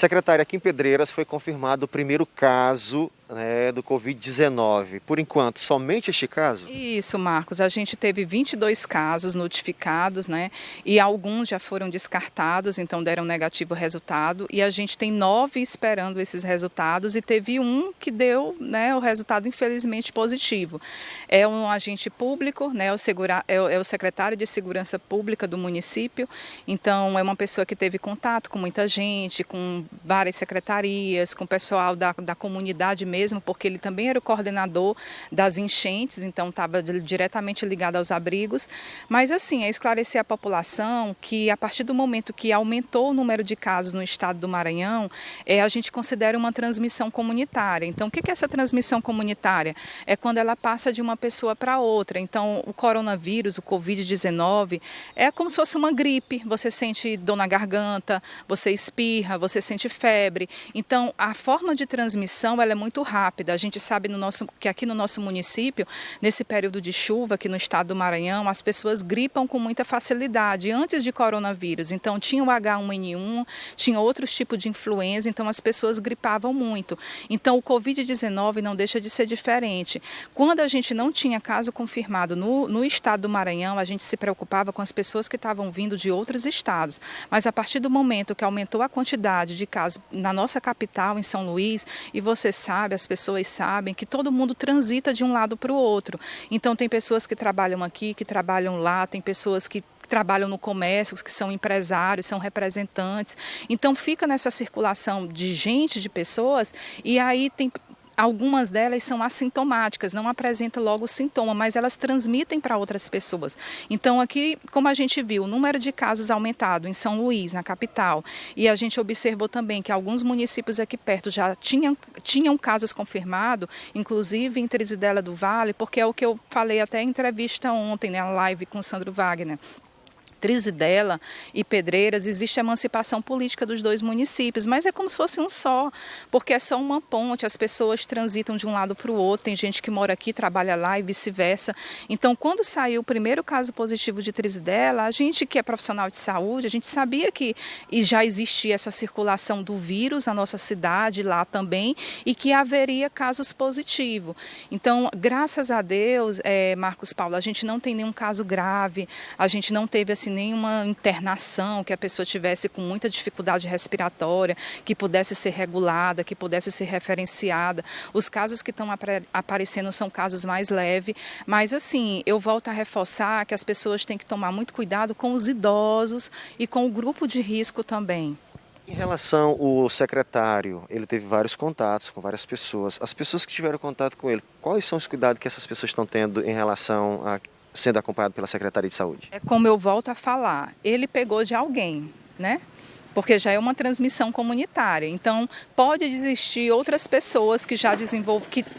Secretária, aqui em Pedreiras foi confirmado o primeiro caso, do Covid-19. Por enquanto, somente este caso? Isso, Marcos. A gente teve 22 casos notificados, né? E alguns já foram descartados, então deram negativo resultado. E a gente tem 9 esperando esses resultados e teve um que deu, né, o resultado infelizmente positivo. É um agente público, né? É o secretário de Segurança Pública do município. Então, é uma pessoa que teve contato com muita gente, com várias secretarias, com o pessoal da comunidade mesmo, porque ele também era o coordenador das enchentes, então estava diretamente ligado aos abrigos. Mas assim, é esclarecer a população que a partir do momento que aumentou o número de casos no estado do Maranhão, a gente considera uma transmissão comunitária. Então, o que é essa transmissão comunitária? É quando ela passa de uma pessoa para outra. Então, o coronavírus, o Covid-19, é como se fosse uma gripe. Você sente dor na garganta, você espirra, você sente febre. Então, a forma de transmissão ela é muito rápida. A gente sabe que aqui no nosso município, nesse período de chuva aqui no estado do Maranhão, as pessoas gripam com muita facilidade antes de coronavírus. Então, tinha o H1N1, tinha outros tipos de influenza, então as pessoas gripavam muito. Então, o Covid-19 não deixa de ser diferente. Quando a gente não tinha caso confirmado no estado do Maranhão, a gente se preocupava com as pessoas que estavam vindo de outros estados. Mas a partir do momento que aumentou a quantidade de casos na nossa capital, em São Luís, e você sabe, as pessoas sabem que todo mundo transita de um lado para o outro. Então, tem pessoas que trabalham aqui, que trabalham lá, tem pessoas que trabalham no comércio, que são empresários, são representantes. Então, fica nessa circulação de gente, de pessoas, e aí tem... Algumas delas são assintomáticas, não apresentam logo o sintoma, mas elas transmitem para outras pessoas. Então, aqui, como a gente viu, o número de casos aumentado em São Luís, na capital, e a gente observou também que alguns municípios aqui perto já tinham casos confirmados, inclusive em Trizidela do Vale, porque é o que eu falei até em entrevista ontem, na live com o Sandro Wagner. Trizidela e Pedreiras, existe a emancipação política dos dois municípios, mas é como se fosse um só, porque é só uma ponte, as pessoas transitam de um lado para o outro, tem gente que mora aqui, trabalha lá e vice-versa. Então, quando saiu o primeiro caso positivo de Trizidela, a gente que é profissional de saúde, a gente sabia que já existia essa circulação do vírus na nossa cidade, lá também, e que haveria casos positivos. Então, graças a Deus, Marcos Paulo, a gente não tem nenhum caso grave, a gente não teve assim nenhuma internação, que a pessoa tivesse com muita dificuldade respiratória, que pudesse ser regulada, que pudesse ser referenciada. Os casos que estão aparecendo são casos mais leves, mas assim, eu volto a reforçar que as pessoas têm que tomar muito cuidado com os idosos e com o grupo de risco também. Em relação ao secretário, ele teve vários contatos com várias pessoas. As pessoas que tiveram contato com ele, quais são os cuidados que essas pessoas estão tendo em relação a sendo acompanhado pela Secretaria de Saúde? É como eu volto a falar, ele pegou de alguém, né? Porque já é uma transmissão comunitária. Então, pode existir outras pessoas que já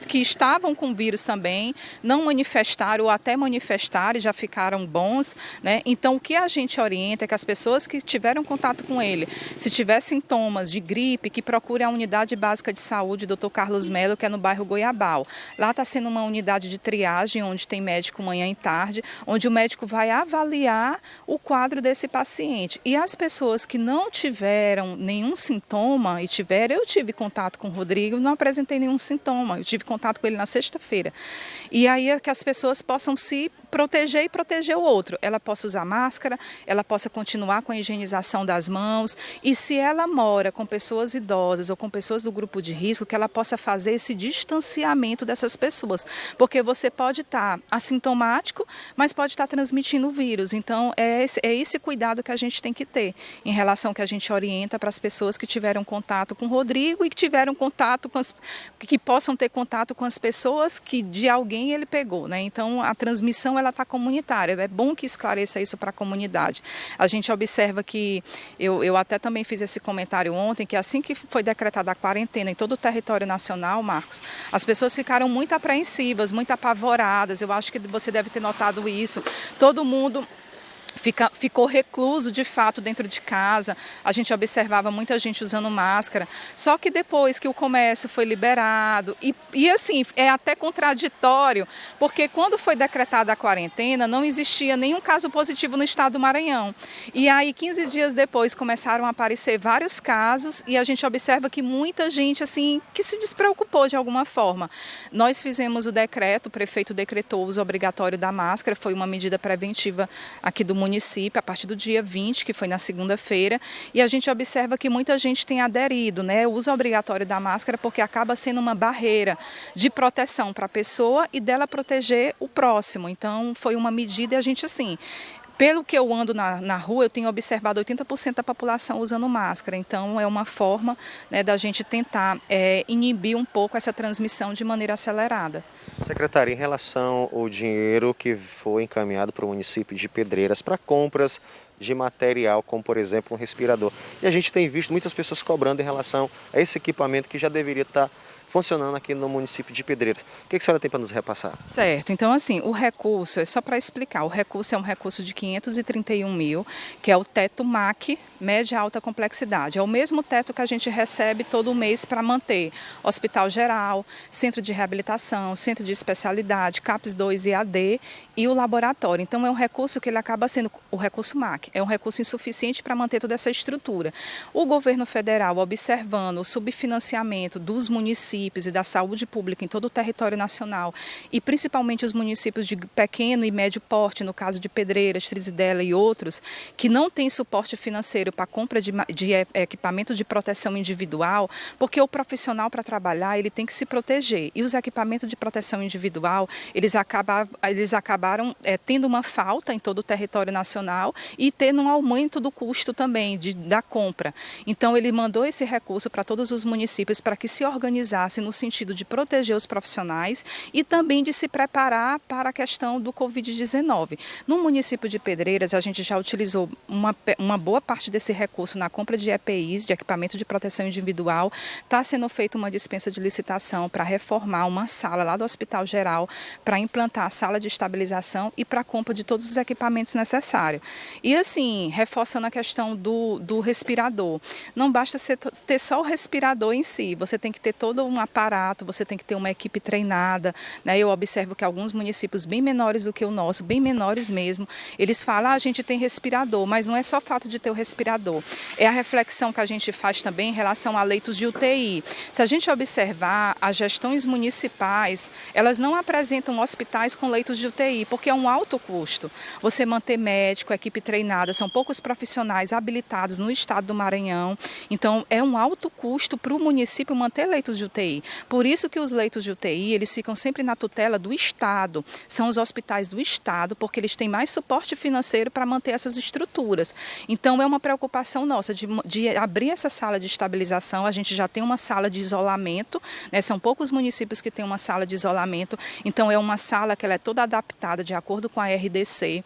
que estavam com vírus também, não manifestaram ou até manifestaram e já ficaram bons, né? Então, o que a gente orienta é que as pessoas que tiveram contato com ele, se tiver sintomas de gripe, que procurem a unidade básica de saúde, Dr. Carlos Melo, que é no bairro Goiabal. Lá está sendo uma unidade de triagem, onde tem médico manhã e tarde, onde o médico vai avaliar o quadro desse paciente. E as pessoas que não tiveram nenhum sintoma e eu tive contato com o Rodrigo, não apresentei nenhum sintoma, eu tive contato com ele na sexta-feira. E aí é que as pessoas possam se proteger e proteger o outro. Ela possa usar máscara, ela possa continuar com a higienização das mãos e se ela mora com pessoas idosas ou com pessoas do grupo de risco, que ela possa fazer esse distanciamento dessas pessoas, porque você pode estar assintomático, mas pode estar transmitindo o vírus. Então, é esse cuidado que a gente tem que ter em relação ao que a gente orienta para as pessoas que tiveram contato com o Rodrigo e que tiveram contato que possam ter contato com as pessoas que de alguém ele pegou, né? Então, a transmissão ela está comunitária. É bom que esclareça isso para a comunidade. A gente observa que, eu até também fiz esse comentário ontem, que assim que foi decretada a quarentena em todo o território nacional, Marcos, as pessoas ficaram muito apreensivas, muito apavoradas. Eu acho que você deve ter notado isso. Todo mundo ficou recluso de fato dentro de casa. A gente observava muita gente usando máscara, só que depois que o comércio foi liberado, e assim, é até contraditório, porque quando foi decretada a quarentena, não existia nenhum caso positivo no estado do Maranhão. E aí, 15 dias depois, começaram a aparecer vários casos, e a gente observa que muita gente, assim, que se despreocupou de alguma forma. Nós fizemos o decreto, o prefeito decretou o uso obrigatório da máscara, foi uma medida preventiva aqui do município, a partir do dia 20, que foi na segunda-feira, e a gente observa que muita gente tem aderido, né? O uso obrigatório da máscara, porque acaba sendo uma barreira de proteção para a pessoa e dela proteger o próximo. Então, foi uma medida e a gente, assim, pelo que eu ando na rua, eu tenho observado 80% da população usando máscara. Então, é uma forma, né, da gente tentar inibir um pouco essa transmissão de maneira acelerada. Secretária, em relação ao dinheiro que foi encaminhado para o município de Pedreiras para compras de material, como por exemplo um respirador. E a gente tem visto muitas pessoas cobrando em relação a esse equipamento que já deveria estar funcionando aqui no município de Pedreiras. O que a senhora tem para nos repassar? Certo, então assim, o recurso, é só para explicar, o recurso é um recurso de 531 mil, que é o teto MAC, média alta complexidade. É o mesmo teto que a gente recebe todo mês para manter Hospital Geral, Centro de Reabilitação, Centro de Especialidade, CAPS 2 e AD e o laboratório. Então é um recurso que ele acaba sendo, o recurso MAC, é um recurso insuficiente para manter toda essa estrutura. O governo federal, observando o subfinanciamento dos municípios e da saúde pública em todo o território nacional, e principalmente os municípios de pequeno e médio porte, no caso de Pedreiras, Trizidela e outros, que não têm suporte financeiro para a compra de equipamento de proteção individual, porque o profissional para trabalhar ele tem que se proteger, e os equipamentos de proteção individual, eles acabaram tendo uma falta em todo o território nacional e tendo um aumento do custo também da compra. Então ele mandou esse recurso para todos os municípios para que se organizassem no sentido de proteger os profissionais e também de se preparar para a questão do Covid-19. No município de Pedreiras, a gente já utilizou uma boa parte desse recurso na compra de EPIs, de equipamento de proteção individual. Está sendo feita uma dispensa de licitação para reformar uma sala lá do Hospital Geral, para implantar a sala de estabilização e para a compra de todos os equipamentos necessários. E assim, reforçando a questão do respirador, não basta ter só o respirador em si, você tem que ter todo um aparato, você tem que ter uma equipe treinada, né? Eu observo que alguns municípios bem menores do que o nosso, bem menores mesmo, eles falam, a gente tem respirador, mas não é só o fato de ter o respirador, é a reflexão que a gente faz também em relação a leitos de UTI. Se a gente observar, as gestões municipais, elas não apresentam hospitais com leitos de UTI, porque é um alto custo. Você manter médico, equipe treinada, são poucos profissionais habilitados no estado do Maranhão, então é um alto custo para o município manter leitos de UTI. Por isso que os leitos de UTI, eles ficam sempre na tutela do Estado. São os hospitais do Estado, porque eles têm mais suporte financeiro para manter essas estruturas. Então, é uma preocupação nossa de abrir essa sala de estabilização. A gente já tem uma sala de isolamento, né? São poucos municípios que têm uma sala de isolamento. Então, é uma sala que ela é toda adaptada de acordo com a RDC,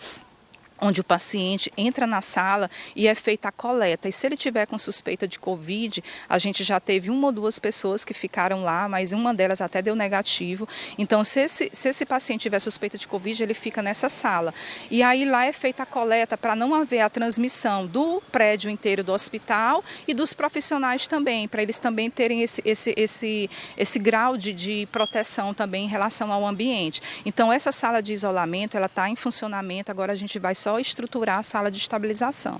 onde o paciente entra na sala e é feita a coleta. E se ele tiver com suspeita de Covid, a gente já teve uma ou duas pessoas que ficaram lá, mas uma delas até deu negativo. Então, se esse paciente tiver suspeita de Covid, ele fica nessa sala. E aí lá é feita a coleta para não haver a transmissão do prédio inteiro do hospital e dos profissionais também, para eles também terem esse grau de proteção também em relação ao ambiente. Então, essa sala de isolamento, ela está em funcionamento, agora a gente vai só estruturar a sala de estabilização.